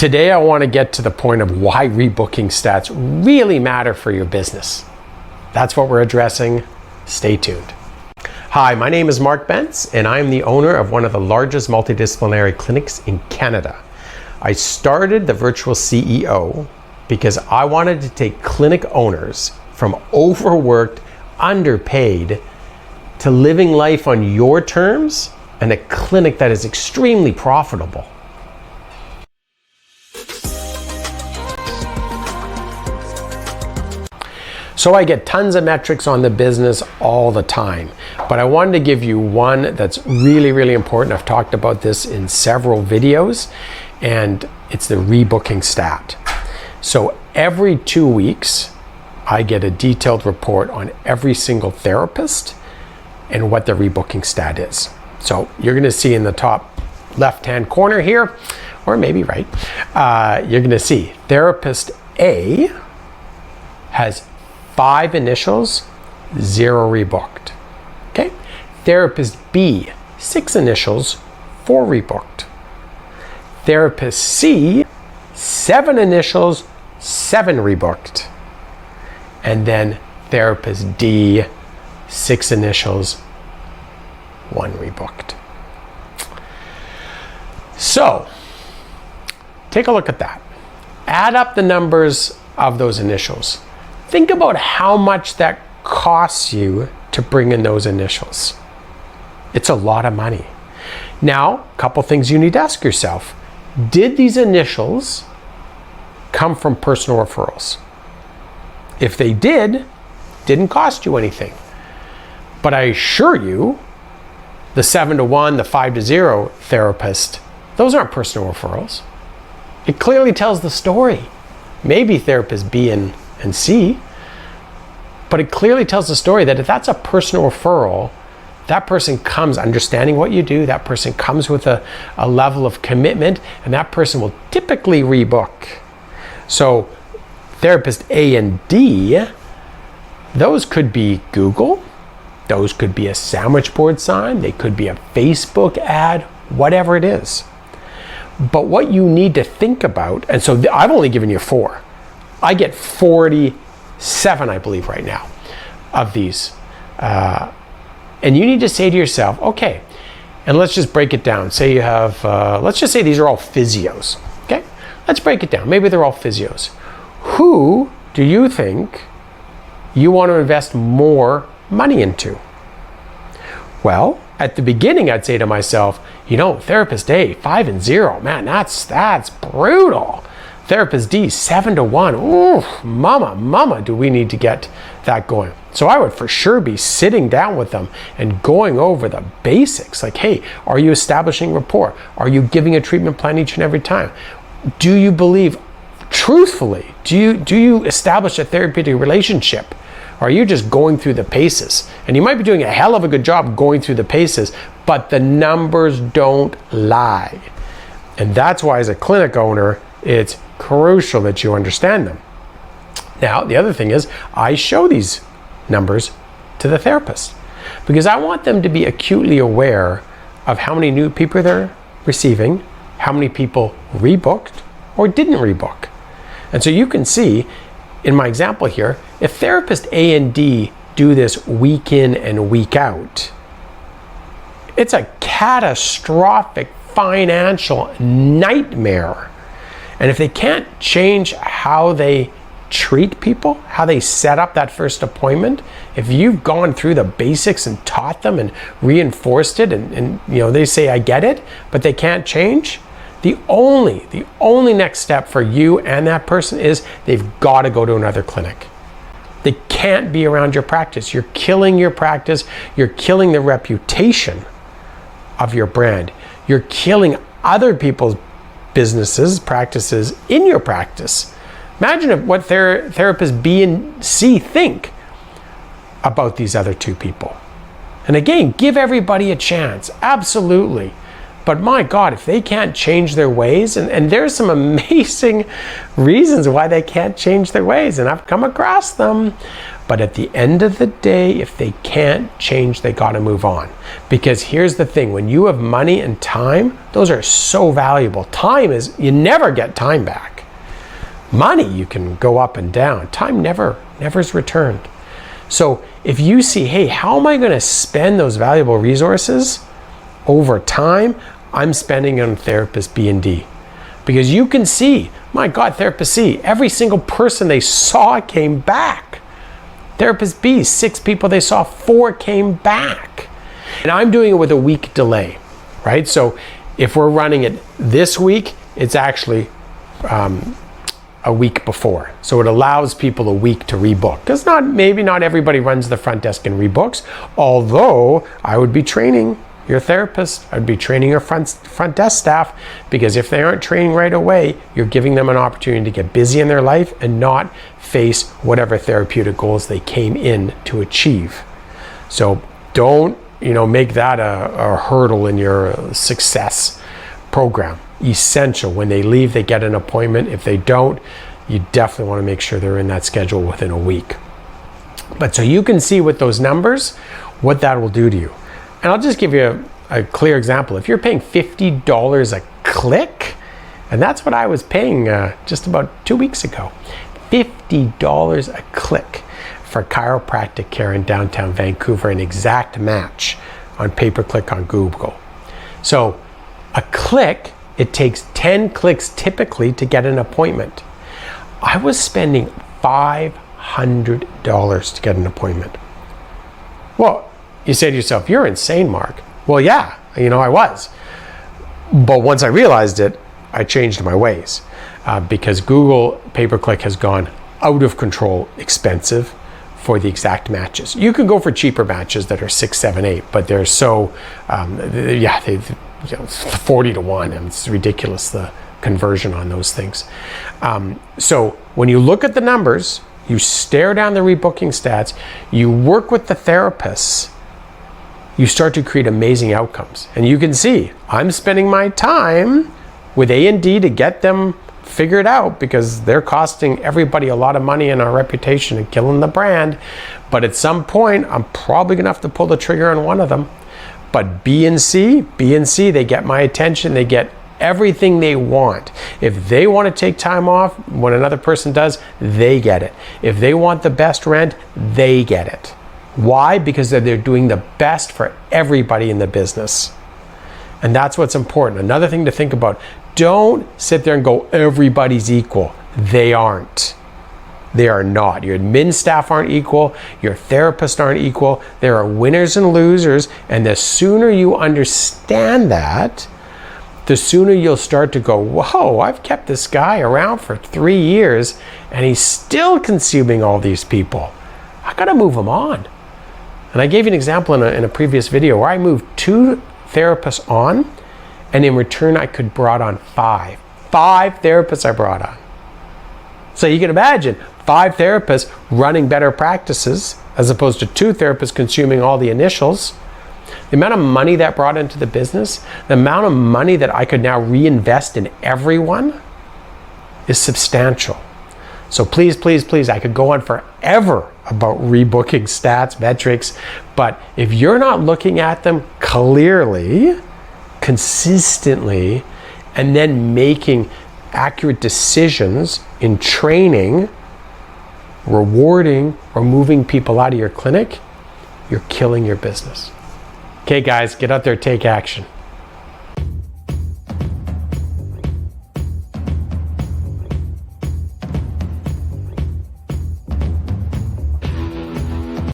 Today I want to get to the point of why rebooking stats really matter for your business. That's what we're addressing. Stay tuned. Hi, my name is Mark Bentz, and I am the owner of one of the largest multidisciplinary clinics in Canada. I started the Virtual CEO because I wanted to take clinic owners from overworked, underpaid, to living life on your terms and a clinic that is extremely profitable. So I get tons of metrics on the business all the time, but I wanted to give you one that's really, really important. I've talked about this in several videos, and it's the rebooking stat. So every 2 weeks, I get a detailed report on every single therapist and what the rebooking stat is. So you're gonna see in the top left-hand corner here, or maybe right, you're gonna see therapist A has 5 initials, 0 rebooked. Okay. Therapist B, 6 initials, 4 rebooked. Therapist C, 7 initials, 7 rebooked. And then therapist D, 6 initials, 1 rebooked. So take a look at that. Add up the numbers of those initials. Think about how much that costs you to bring in those initials. It's a lot of money. Now, a couple things you need to ask yourself. Did these initials come from personal referrals? If they didn't cost you anything. But I assure you, the 7 to 1, the 5 to 0 therapist, those aren't personal referrals. It clearly tells the story. Maybe therapist B and C, but it clearly tells the story that if that's a personal referral, that person comes understanding what you do, that person comes with a level of commitment, and that person will typically rebook. So therapist A and D, those could be Google, those could be a sandwich board sign, they could be a Facebook ad, whatever it is. But what you need to think about, and so I've only given you 4. I get 47, I believe, right now of these. And you need to say to yourself, okay, and let's just break it down. Say you have, let's just say these are all physios, okay? Let's break it down. Maybe they're all physios. Who do you think you want to invest more money into? Well, at the beginning, I'd say to myself, you know, therapist A, 5 and 0, man, that's brutal. Therapist D, 7 to 1. Ooh, mama, do we need to get that going? So I would for sure be sitting down with them and going over the basics. Like, hey, are you establishing rapport? Are you giving a treatment plan each and every time? Do you believe truthfully? Do you establish a therapeutic relationship? Or are you just going through the paces? And you might be doing a hell of a good job going through the paces, but the numbers don't lie. And that's why as a clinic owner, it's crucial that you understand them. Now, the other thing is I show these numbers to the therapist because I want them to be acutely aware of how many new people they're receiving, how many people rebooked or didn't rebook. And so you can see in my example here, if therapist A and D do this week in and week out, it's a catastrophic financial nightmare. And if they can't change how they treat people, how they set up that first appointment, if you've gone through the basics and taught them and reinforced it and you know, they say, I get it, but they can't change, the only next step for you and that person is they've got to go to another clinic. They can't be around your practice. You're killing your practice. You're killing the reputation of your brand. You're killing other people's businesses, practices in your practice. Imagine what therapists B and C think about these other 2 people. And again, give everybody a chance, absolutely. But my God, if they can't change their ways, and there's some amazing reasons why they can't change their ways, and I've come across them. But at the end of the day, if they can't change, they got to move on. Because here's the thing, when you have money and time, those are so valuable. Time is, you never get time back. Money, you can go up and down. Time never is returned. So if you see, hey, how am I going to spend those valuable resources over time? I'm spending on therapist B and D. Because you can see, my God, therapist C, every single person they saw came back. Therapist B, 6 people they saw, 4 came back. And I'm doing it with a week delay, right? So if we're running it this week, it's actually a week before. So it allows people a week to rebook. Because maybe not everybody runs the front desk and rebooks, although I would be training your therapist, I'd be training your front desk staff, because if they aren't training right away, you're giving them an opportunity to get busy in their life and not face whatever therapeutic goals they came in to achieve. So don't, make that a hurdle in your success program. Essential. When they leave, they get an appointment. If they don't, you definitely want to make sure they're in that schedule within a week. But so you can see with those numbers what that will do to you. And I'll just give you a clear example. If you're paying $50 a click, and that's what I was paying just about 2 weeks ago, $50 a click for chiropractic care in downtown Vancouver, an exact match on pay-per-click on Google. So a click, it takes 10 clicks typically to get an appointment. I was spending $500 to get an appointment. Well, you say to yourself, you're insane, Mark. Well, yeah, I was. But once I realized it, I changed my ways because Google pay-per-click has gone out of control expensive for the exact matches. You can go for cheaper matches that are 6, 7, 8, but they're so, they 40 to 1, and it's ridiculous, the conversion on those things. So when you look at the numbers, you stare down the rebooking stats, you work with the therapists, you start to create amazing outcomes. And you can see, I'm spending my time with A&D to get them figured out because they're costing everybody a lot of money and our reputation and killing the brand. But at some point, I'm probably gonna have to pull the trigger on one of them. But B and C, they get my attention, they get everything they want. If they want to take time off when another person does, they get it. If they want the best rent, they get it. Why? Because they're doing the best for everybody in the business. And that's what's important. Another thing to think about, don't sit there and go, everybody's equal. They aren't. They are not. Your admin staff aren't equal. Your therapists aren't equal. There are winners and losers. And the sooner you understand that, the sooner you'll start to go, whoa, I've kept this guy around for 3 years and he's still consuming all these people. I gotta move him on. And I gave you an example in a previous video where I moved 2 therapists on, and in return I could brought on 5. 5 therapists I brought on. So you can imagine 5 therapists running better practices as opposed to 2 therapists consuming all the initials. The amount of money that brought into the business, the amount of money that I could now reinvest in everyone is substantial. So please, please, please, I could go on forever about rebooking stats, metrics, but if you're not looking at them clearly, consistently, and then making accurate decisions in training, rewarding, or moving people out of your clinic, you're killing your business. Okay, guys, get out there, take action.